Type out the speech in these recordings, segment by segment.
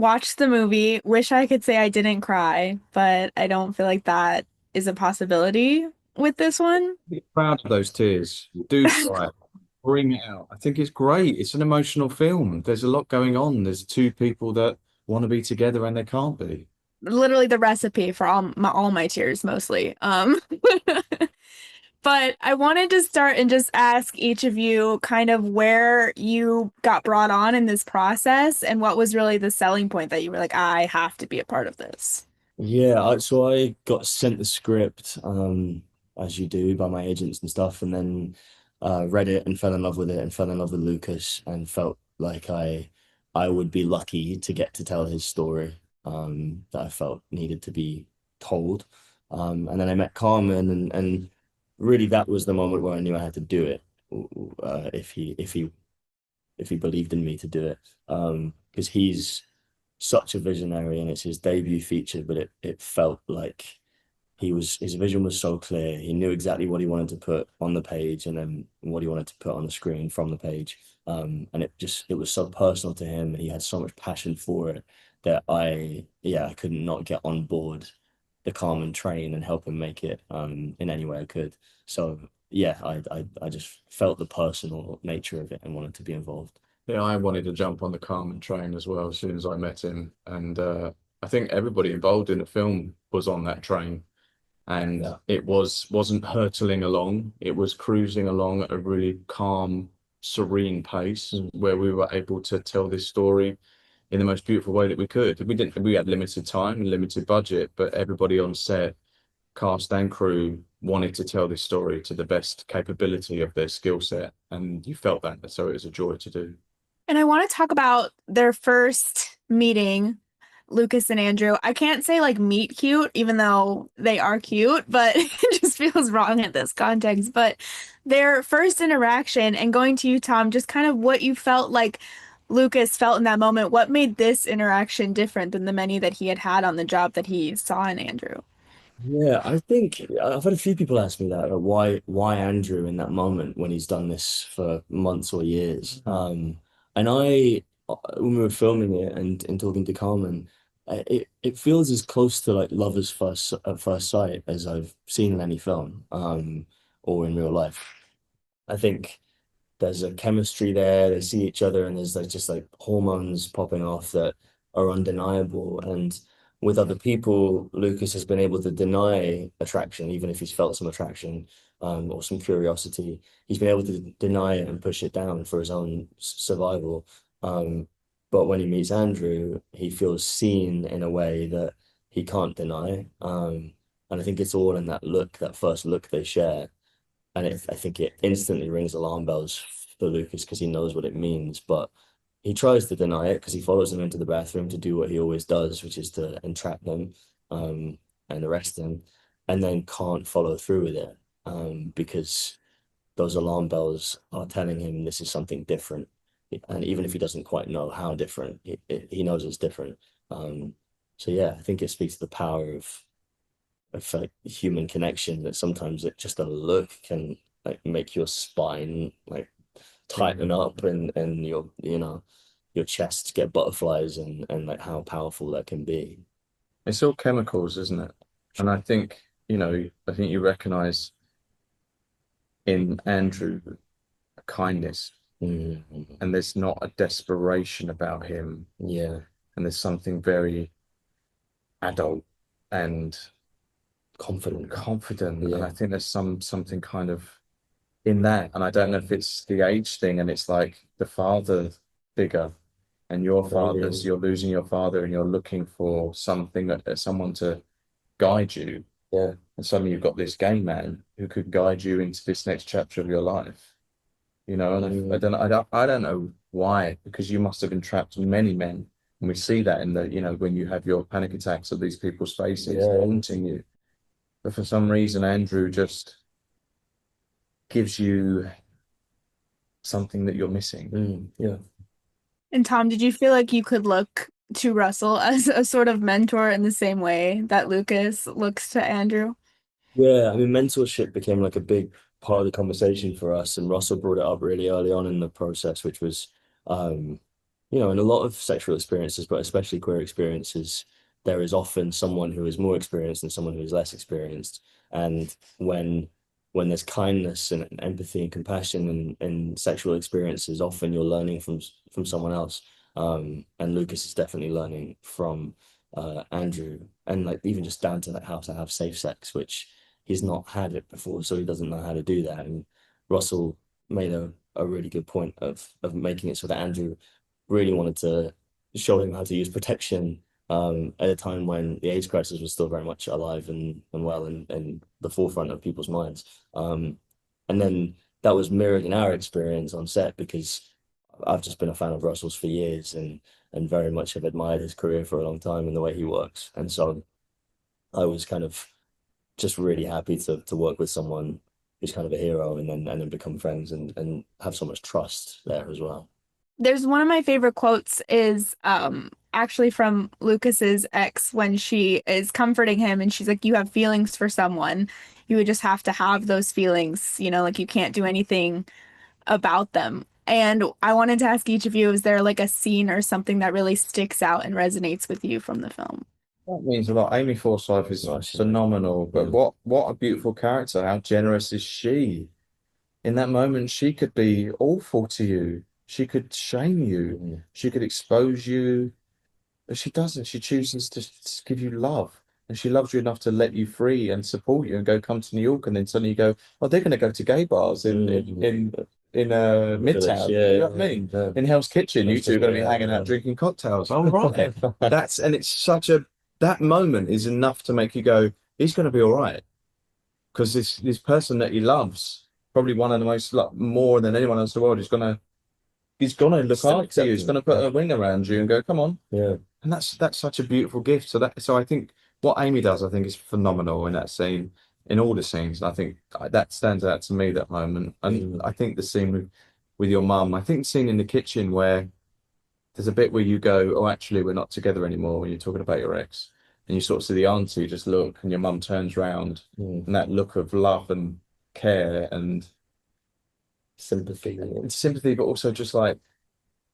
Watched the movie. Wish I could say I didn't cry, but I don't feel like that is a possibility with this one. Be proud of those tears. Do cry. Bring it out. I think it's great. It's an emotional film. There's a lot going on. There's two people that want to be together and they can't be. Literally the recipe for all my tears mostly. But I wanted to start and just ask each of you kind of where you got brought on in this process and what was really the selling point that you were like, I have to be a part of this. Yeah, so I got sent the script, as you do, by my agents and stuff, and then read it and fell in love with it and fell in love with Lucas and felt like I would be lucky to get to tell his story, that I felt needed to be told. And then I met Carmen, and really that was the moment where I knew I had to do it, if he believed in me to do it, because he's such a visionary and it's his debut feature, but it felt like his vision was so clear. He knew exactly what he wanted to put on the page and then what he wanted to put on the screen from the page. And it was so personal to him. He had so much passion for it that I could not get on board the Carmen train and help him make it in any way I could. So yeah, I just felt the personal nature of it and wanted to be involved. Yeah, I wanted to jump on the Carmen train as well as soon as I met him. And I think everybody involved in the film was on that train. And Yeah. it wasn't hurtling along. It was cruising along at a really calm, serene pace Mm. where we were able to tell this story in the most beautiful way that we could. We had limited time and limited budget, but everybody on set, cast and crew, wanted to tell this story to the best capability of their skill set. And you felt that. So it was a joy to do. And I want to talk about their first meeting, Lucas and Andrew. I can't say like meet cute, even though they are cute, but it just feels wrong in this context. But their first interaction and going to you, Tom, just kind of what you felt like Lucas felt in that moment. What made this interaction different than the many that he had had on the job that he saw in Andrew? Yeah, I think I've had a few people ask me that, like, why Andrew in that moment when he's done this for months or years. And when we were filming it and talking to Carmen, it feels as close to like lovers first at first sight as I've seen in any film, or in real life. I think there's a chemistry there. They see each other, and there's like just like hormones popping off that are undeniable. And with other people, Lucas has been able to deny attraction, even if he's felt some attraction, or some curiosity. He's been able to deny it and push it down for his own survival. But when he meets Andrew, he feels seen in a way that he can't deny. And I think it's all in that look, that first look they share, and I think it instantly rings alarm bells for Lucas because he knows what it means. But he tries to deny it because he follows them into the bathroom to do what he always does, which is to entrap them, and arrest them, and then can't follow through with it, because those alarm bells are telling him this is something different. And even if he doesn't quite know how different, he knows it's different. So yeah, I think it speaks to the power of like human connection, that sometimes it just a look can like make your spine like tighten up, and your chest get butterflies, and like how powerful that can be. It's all chemicals, isn't it? And I think you recognize in Andrew a kindness, Mm. and there's not a desperation about him, Yeah, and there's something very adult and confident. confident. And I Yeah, think there's something kind of in that. And I don't know if it's the age thing, and it's like the father figure, and your father's, maybe. you're losing your father, and you're looking for something someone to guide you. Yeah, And suddenly you've got this gay man who could guide you into this next chapter of your life. And mm, I don't know why, because you must have entrapped many men. And we see that in when you have your panic attacks of these people's faces yeah. haunting you. But for some reason, Andrew just gives you something that you're missing. Yeah. And Tom, did you feel like you could look to Russell as a sort of mentor in the same way that Lucas looks to Andrew? Yeah, I mean, mentorship became like a big part of the conversation for us, and Russell brought it up really early on in the process, which was, um, in a lot of sexual experiences, but especially queer experiences, there is often someone who is more experienced and someone who is less experienced. And when there's kindness and empathy and compassion in sexual experiences, often you're learning from someone else. And Lucas is definitely learning from Andrew, and like even just down to like how to have safe sex, which he's not had it before, so he doesn't know how to do that. And Russell made a really good point of making it so that Andrew really wanted to show him how to use protection at a time when the AIDS crisis was still very much alive and well and the forefront of people's minds. And then that was mirrored in our experience on set because I've just been a fan of Russell's for years and very much have admired his career for a long time and the way he works. And so I was kind of just really happy to work with someone who's kind of a hero and then become friends and have so much trust there as well. There's one of my favorite quotes is actually from Lucas's ex when she is comforting him and she's like, you have feelings for someone. You would just have to have those feelings, like you can't do anything about them. And I wanted to ask each of you, is there like a scene or something that really sticks out and resonates with you from the film? That means a lot. Amy Forsyth is Nice. phenomenal, but Yeah. what a beautiful character. How generous is she? In that moment, she could be awful to you. She could shame you. Mm. She could expose you. But she doesn't. She chooses to give you love. And she loves you enough to let you free and support you and go come to New York. And then suddenly you go, oh, they're going to go to gay bars in Village, Midtown. yeah, You know what I mean? yeah. In Hell's Kitchen, you Hell's two are going Kitchen, to be yeah, hanging out yeah. drinking cocktails. Oh, right. And it's that moment is enough to make you go, he's going to be all right. Because this person that he loves, probably one of the most, like, more than anyone else in the world, he's gonna look Still after you. He's accepting. gonna put a wing around you and go, come on. Yeah. And that's such a beautiful gift. So I think what Amy does, I think, is phenomenal in that scene, in all the scenes. And I think that stands out to me, that moment. And Mm. I think the scene with your mum, I think the scene in the kitchen where there's a bit where you go, oh, actually, we're not together anymore when you're talking about your ex. And you sort of see the auntie just look, and your mum turns round, Mm. and that look of love and care and Sympathy. sympathy, but also just like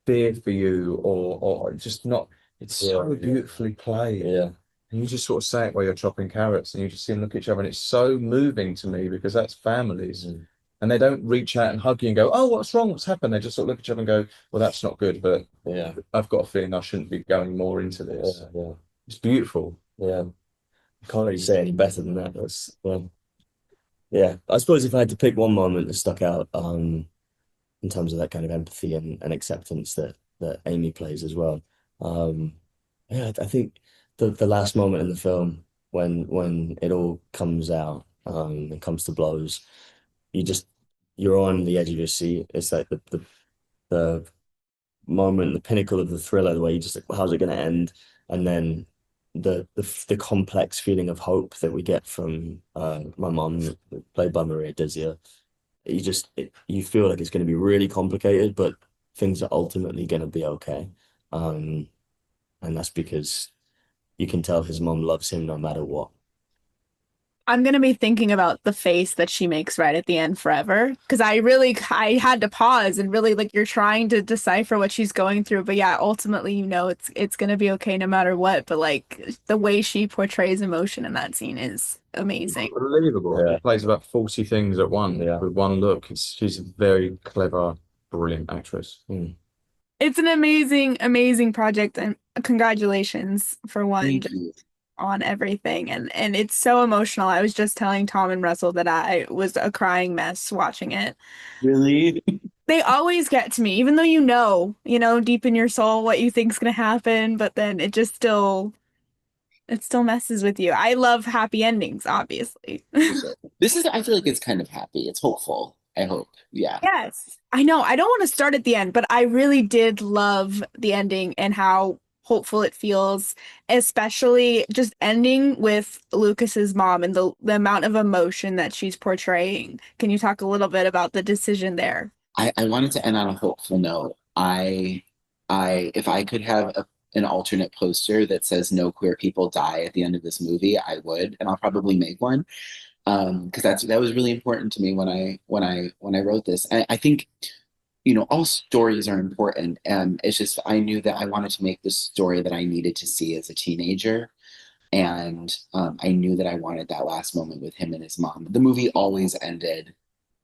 fear for you, or just not. It's so Yeah. beautifully played. Yeah. And you just sort of say it while you're chopping carrots, and you just see them look at each other, and it's so moving to me because that's families. Mm. And they don't reach out and hug you and go, "Oh, what's wrong? What's happened?" They just sort of look at each other and go, "Well, that's not good, but Yeah. I've got a feeling I shouldn't be going more into this." Yeah. Yeah. It's beautiful. Yeah. Can't really say any better than that. That's yeah. I suppose if I had to pick one moment that stuck out, in terms of that kind of empathy and acceptance that Amy plays as well. Um, yeah, I think the last moment in the film when it all comes out, and comes to blows, you just you're on the edge of your seat. It's like the moment, the pinnacle of the thriller, where you just like, how's it going to end? And then the complex feeling of hope that we get from my mom, played by Maria Dizzia. You feel like it's going to be really complicated, but things are ultimately going to be okay. Um, and that's because you can tell his mom loves him no matter what. I'm gonna be thinking about the face that she makes right at the end forever because I had to pause and really like you're trying to decipher what she's going through, but yeah, ultimately it's gonna be okay no matter what. But like the way she portrays emotion in that scene is amazing. Unbelievable. Yeah. She plays about 40 things at once Yeah. with one look. She's a very clever, brilliant actress. Mm. It's an amazing, amazing project, and congratulations for one Thank just you. on everything. And it's so emotional. I was just telling Tom and Russell that I was a crying mess watching it. Really? They always get to me, even though deep in your soul what you think's gonna happen, but then it still messes with you. I love happy endings, obviously. I feel like it's kind of happy. It's hopeful, I hope. Yeah. Yes, I know. I don't want to start at the end, but I really did love the ending and how hopeful it feels, especially just ending with Lucas's mom and the amount of emotion that she's portraying. Can you talk a little bit about the decision there? I wanted to end on a hopeful note. If I could have an alternate poster that says no queer people die at the end of this movie, I would, and I'll probably make one. Because that was really important to me when I wrote this. I think all stories are important. It's just I knew that I wanted to make the story that I needed to see as a teenager. And I knew that I wanted that last moment with him and his mom. The movie always ended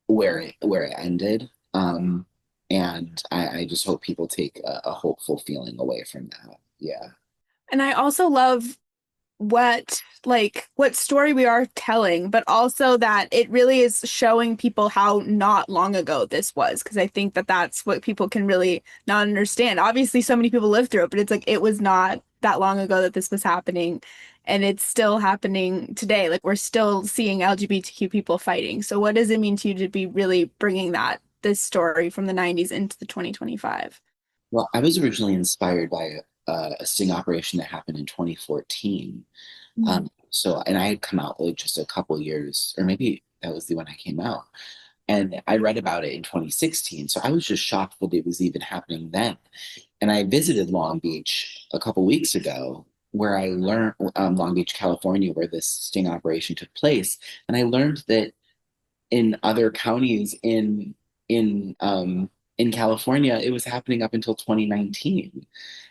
where it ended. And I just hope people take a hopeful feeling away from that. Yeah. And I also love what story we are telling, but also that it really is showing people how not long ago this was, because I think that that's what people can really not understand. Obviously, so many people lived through it, but it's like it was not that long ago that this was happening, and it's still happening today. Like we're still seeing LGBTQ people fighting. So what does it mean to you to be really bringing this story from the 90s into the 2025? Well, I was originally inspired by a sting operation that happened in 2014. And I had come out like just a couple years, or maybe that was the when I came out. And I read about it in 2016. So I was just shocked that it was even happening then. And I visited Long Beach a couple weeks ago, where I learned Long Beach, California, where this sting operation took place. And I learned that in other counties in California, it was happening up until 2019.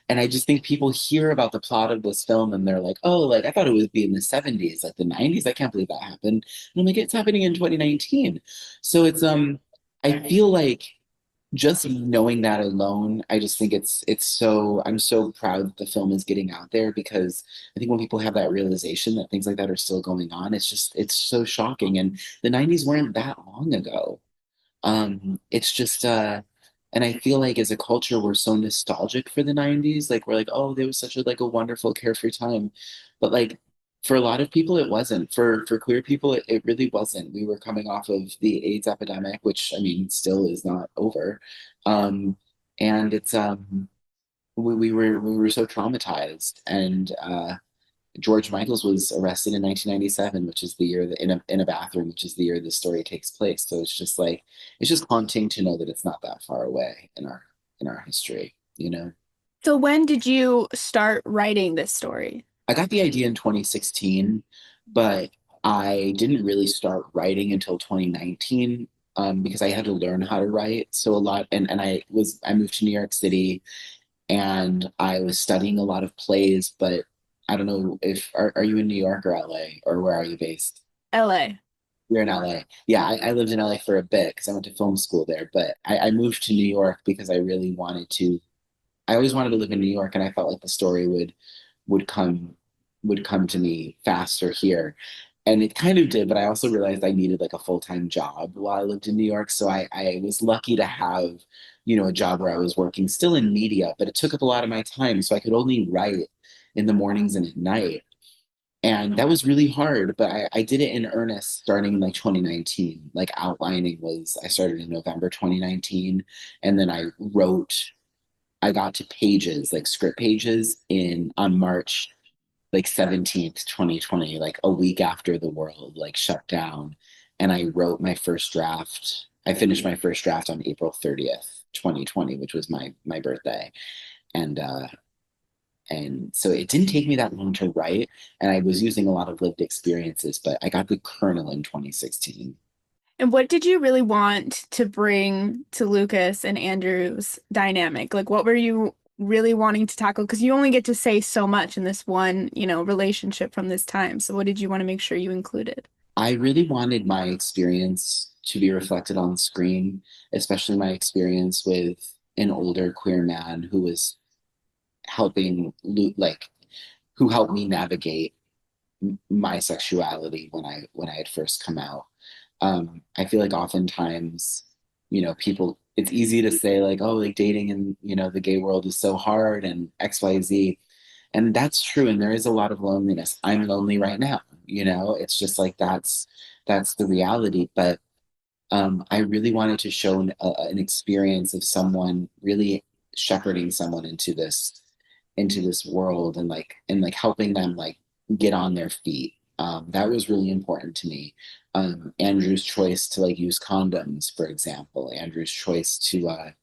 And I just think people hear about the plot of this film and they're like, oh, like I thought it would be in the 70s, like the 90s. I can't believe that happened. And I'm like, it's happening in 2019. So I feel like just knowing that alone, I just think I'm so proud that the film is getting out there, because I think when people have that realization that things like that are still going on, it's so shocking. And the 90s weren't that long ago. It's just and I feel like as a culture we're so nostalgic for the 90s. Like we're like, oh, there was such a wonderful carefree time. But like for a lot of people it wasn't. For queer people it really wasn't. We were coming off of the AIDS epidemic, which I mean still is not over. And it's we were so traumatized. And George Michaels was arrested in 1997, which is the year that in a bathroom, which is the year the story takes place. So it's just like it's just haunting to know that it's not that far away in our history, you know. So when did you start writing this story? I got the idea in 2016, but I didn't really start writing until 2019, because I had to learn how to write. So a lot, and I moved to New York City and I was studying a lot of plays, but I don't know if are you in New York or LA, or where are you based? LA. You're in LA. Yeah, I lived in LA for a bit because I went to film school there, but I moved to New York because I really wanted to. I always wanted to live in New York, and I felt like the story would come would come to me faster here. And it kind of did, but I also realized I needed like a full-time job while I lived in New York. So I was lucky to have, a job where I was working still in media, but it took up a lot of my time. So I could only write in the mornings and at night. And that was really hard, but I did it in earnest starting in like 2019. Like outlining was, I started in November 2019, and then I got to pages, like script pages on March like 17th, 2020, like a week after the world like shut down. And I wrote my first draft. I finished my first draft on April 30th, 2020, which was my birthday. And and so it didn't take me that long to write. And I was using a lot of lived experiences, but I got the kernel in 2016. And what did you really want to bring to Lucas and Andrew's dynamic? Like, what were you really wanting to tackle? Because you only get to say so much in this one, relationship from this time. So what did you want to make sure you included? I really wanted my experience to be reflected on screen, especially my experience with an older queer man who was helping like who helped me navigate my sexuality when I had first come out. I feel like oftentimes, people, it's easy to say like, oh, like dating in, the gay world is so hard and XYZ. And that's true. And there is a lot of loneliness. I'm lonely right now, it's just like that's the reality. But I really wanted to show an experience of someone really shepherding someone into this world, and helping them like get on their feet. That was really important to me. Andrew's choice to like use condoms, for example. Andrew's choice to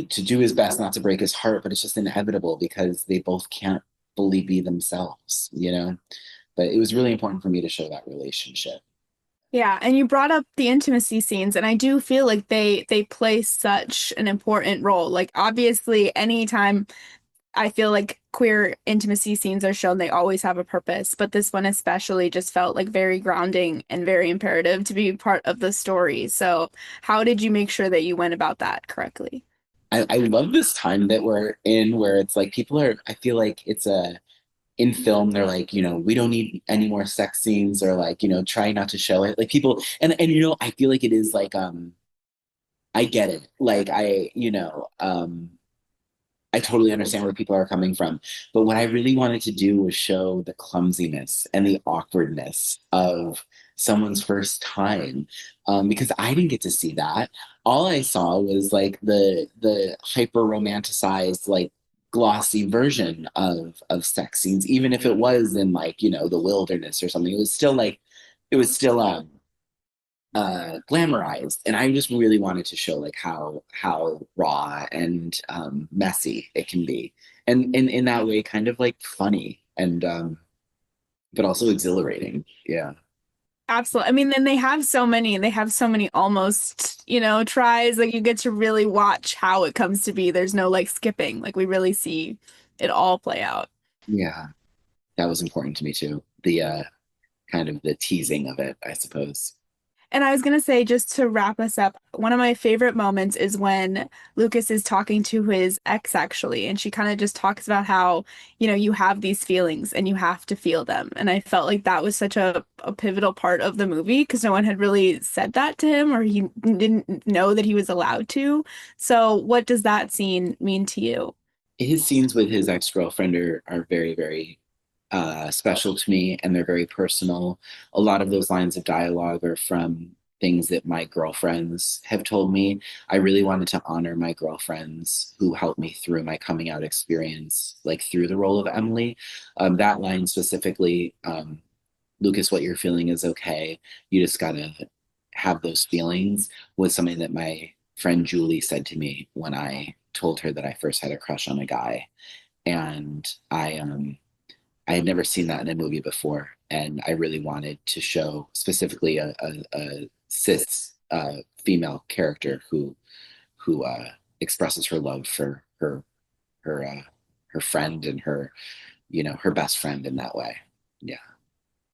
do his best not to break his heart, but it's just inevitable because they both can't fully be themselves. But it was really important for me to show that relationship. Yeah, and you brought up the intimacy scenes, and I do feel like they play such an important role. Like obviously, anytime I feel like queer intimacy scenes are shown, they always have a purpose, but this one especially just felt like very grounding and very imperative to be part of the story. So, how did you make sure that you went about that correctly? I love this time that we're in where it's like people are, I feel like it's a, in film, they're like, we don't need any more sex scenes or like, try not to show it. Like people, and I feel like it is like, I get it. Like I totally understand where people are coming from. But what I really wanted to do was show the clumsiness and the awkwardness of someone's first time. Because I didn't get to see that. All I saw was like the hyper romanticized, like glossy version of sex scenes, even if it was in like, the wilderness or something. It was still glamorized, and I just really wanted to show like how raw and messy it can be, and in that way kind of like funny and but also exhilarating. Yeah. Absolutely. I mean, then they have so many almost, tries. Like you get to really watch how it comes to be. There's no like skipping. Like we really see it all play out. Yeah, that was important to me too, the kind of the teasing of it, I suppose. And I was gonna say, just to wrap us up, one of my favorite moments is when Lucas is talking to his ex, actually, and she kind of just talks about how, you have these feelings and you have to feel them. And I felt like that was such a pivotal part of the movie because no one had really said that to him or he didn't know that he was allowed to. So, what does that scene mean to you? His scenes with his ex-girlfriend are very, very special to me, and they're very personal. A lot of those lines of dialogue are from things that my girlfriends have told me. I really wanted to honor my girlfriends who helped me through my coming out experience, like through the role of Emily. That line specifically, Lucas, what you're feeling is okay. You just gotta have those feelings, was something that my friend Julie said to me when I told her that I first had a crush on a guy. And I had never seen that in a movie before, and I really wanted to show specifically a cis female character who expresses her love for her her friend and her her best friend in that way. Yeah.